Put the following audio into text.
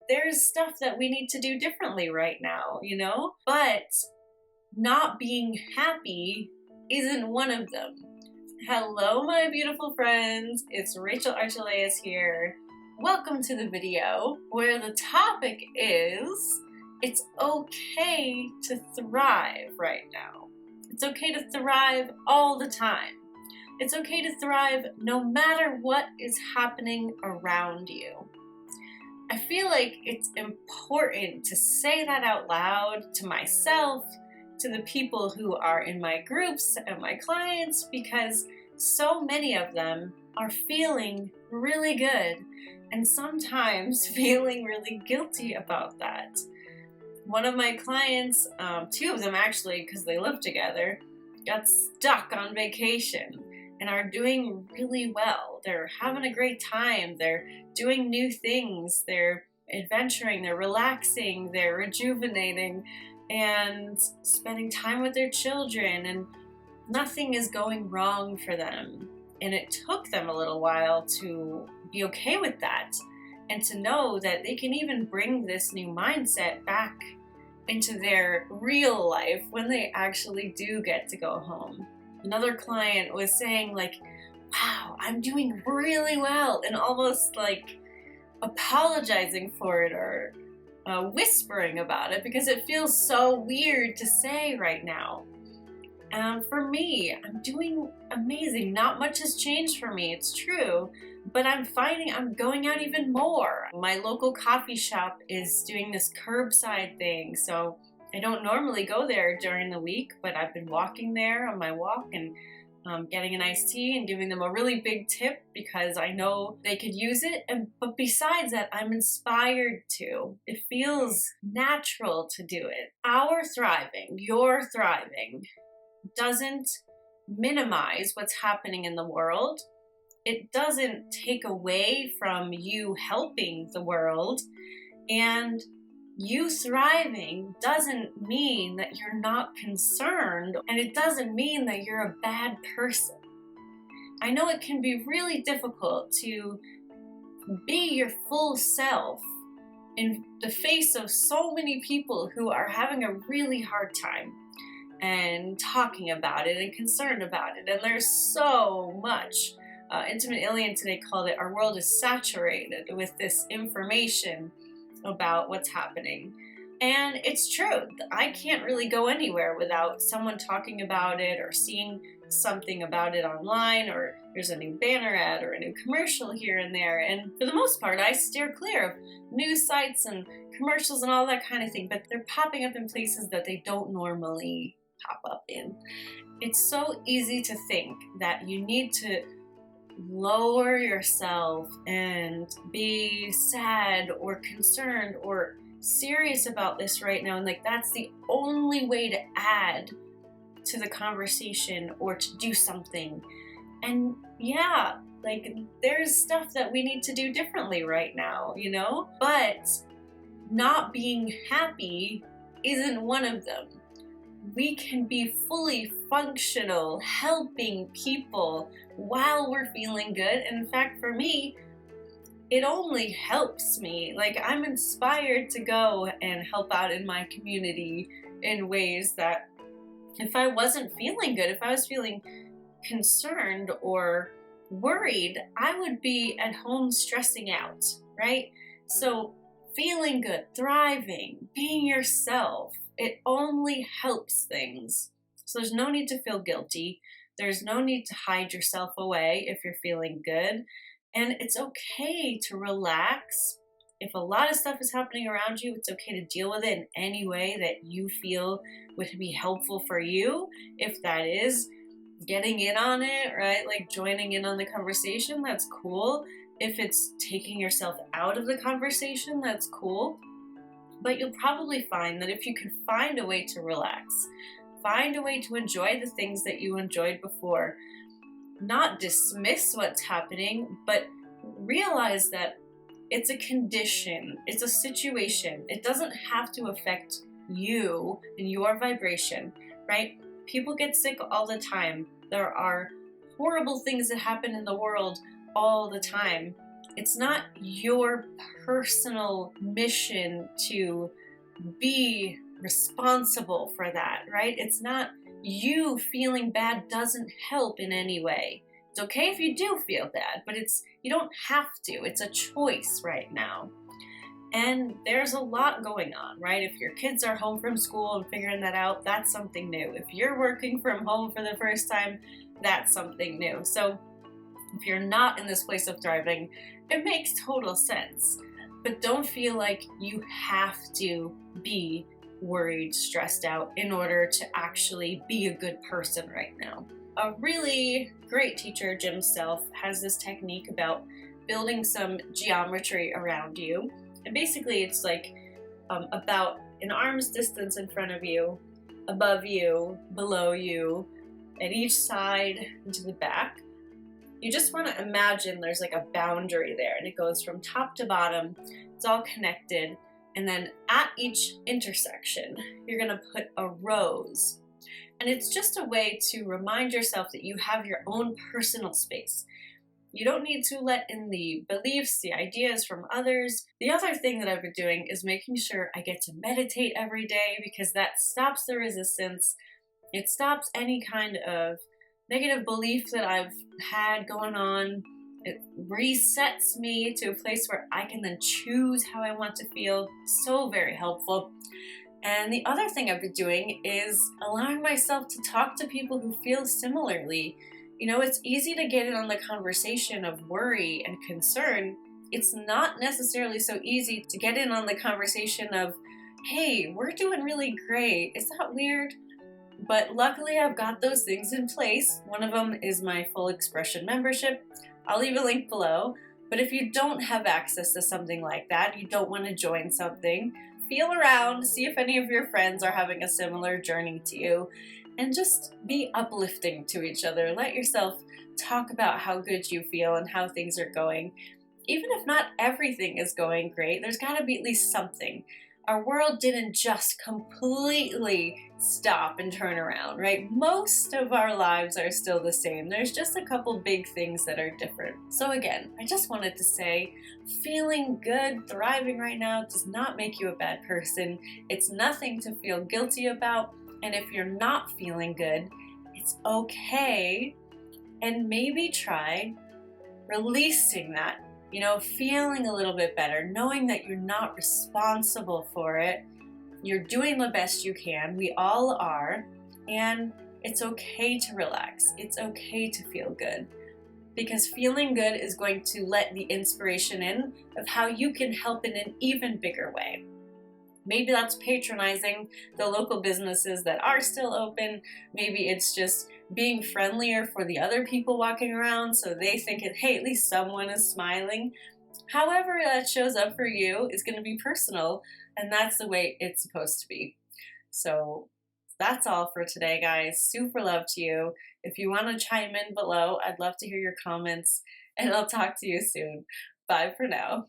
there's stuff that we need to do differently right now, But not being happy isn't one of them. Hello, my beautiful friends. It's Rachel Archelaus here. Welcome to the video where the topic is it's okay to thrive right now. It's okay to thrive all the time. It's okay to thrive no matter what is happening around you. I feel like it's important to say that out loud to myself, to the people who are in my groups and my clients, because so many of them are feeling really good and sometimes feeling really guilty about that. One of my clients, two of them actually, because they live together, got stuck on vacation and are doing really well. They're having a great time. They're doing new things. They're adventuring. They're relaxing. They're rejuvenating and spending time with their children, and nothing is going wrong for them. And it took them a little while to be okay with that and to know that they can even bring this new mindset back into their real life when they actually do get to go home. Another client was saying wow, I'm doing really well, and almost apologizing for it or whispering about it because it feels so weird to say right now. For me, I'm doing amazing. Not much has changed for me, it's true, but I'm finding I'm going out even more. My local coffee shop is doing this curbside thing, so I don't normally go there during the week, but I've been walking there on my walk and getting an iced tea and giving them a really big tip because I know they could use it. But besides that, I'm inspired to. It feels natural to do it. Our thriving, your thriving, doesn't minimize what's happening in the world. It doesn't take away from you helping the world, and you thriving doesn't mean that you're not concerned, and it doesn't mean that you're a bad person. I know it can be really difficult to be your full self in the face of so many people who are having a really hard time and talking about it and concerned about it. And there's so much. Intimate Alien today called it, our world is saturated with this information about what's happening. And it's true. I can't really go anywhere without someone talking about it or seeing something about it online, or there's a new banner ad or a new commercial here and there. And for the most part, I steer clear of news sites and commercials and all that kind of thing, but they're popping up in places that they don't normally pop up in. It's so easy to think that you need to lower yourself and be sad or concerned or serious about this right now, and that's the only way to add to the conversation or to do something. And yeah, there's stuff that we need to do differently right now, but not being happy isn't one of them. We can be fully functional, helping people while we're feeling good. And in fact, for me, it only helps me. I'm inspired to go and help out in my community in ways that if I wasn't feeling good, if I was feeling concerned or worried, I would be at home stressing out, right? So feeling good, thriving, being yourself, it only helps things. So there's no need to feel guilty. There's no need to hide yourself away if you're feeling good. And it's okay to relax. If a lot of stuff is happening around you, it's okay to deal with it in any way that you feel would be helpful for you. If that is getting in on it, right? Joining in on the conversation, that's cool. If it's taking yourself out of the conversation, that's cool. But you'll probably find that if you can find a way to relax, find a way to enjoy the things that you enjoyed before, not dismiss what's happening, but realize that it's a condition, it's a situation. It doesn't have to affect you and your vibration, right? People get sick all the time. There are horrible things that happen in the world all the time. It's not your personal mission to be responsible for that, right? It's not you feeling bad doesn't help in any way. It's okay if you do feel bad, but you don't have to. It's a choice right now. And there's a lot going on, right? If your kids are home from school and figuring that out, that's something new. If you're working from home for the first time, that's something new. So if you're not in this place of thriving, it makes total sense. But don't feel like you have to be worried, stressed out in order to actually be a good person right now. A really great teacher, Jim Self, has this technique about building some geometry around you. And basically it's like about an arm's distance in front of you, above you, below you, at each side and to the back. You just want to imagine there's like a boundary there, and it goes from top to bottom. It's all connected. And then at each intersection, you're going to put a rose. And it's just a way to remind yourself that you have your own personal space. You don't need to let in the beliefs, the ideas from others. The other thing that I've been doing is making sure I get to meditate every day, because that stops the resistance. It stops any kind of negative belief that I've had going on. It resets me to a place where I can then choose how I want to feel. So very helpful. And the other thing I've been doing is allowing myself to talk to people who feel similarly. You know, it's easy to get in on the conversation of worry and concern. It's not necessarily so easy to get in on the conversation of, hey, we're doing really great. Is that weird? But luckily I've got those things in place. One of them is my full expression membership. I'll leave a link below. But if you don't have access to something like that, you don't want to join something, feel around, see if any of your friends are having a similar journey to you, and just be uplifting to each other. Let yourself talk about how good you feel and how things are going. Even if not everything is going great, there's got to be at least something. Our world didn't just completely stop and turn around, right? Most of our lives are still the same. There's just a couple big things that are different. So again, I just wanted to say, feeling good, thriving right now does not make you a bad person. It's nothing to feel guilty about. And if you're not feeling good, it's okay. And maybe try releasing that. You know, feeling a little bit better, knowing that you're not responsible for it. You're doing the best you can. We all are. And it's okay to relax. It's okay to feel good. Because feeling good is going to let the inspiration in of how you can help in an even bigger way. Maybe that's patronizing the local businesses that are still open. Maybe it's just being friendlier for the other people walking around so they think, hey, at least someone is smiling. However that shows up for you is going to be personal, and that's the way it's supposed to be. So that's all for today, guys. Super love to you. If you want to chime in below, I'd love to hear your comments, and I'll talk to you soon. Bye for now.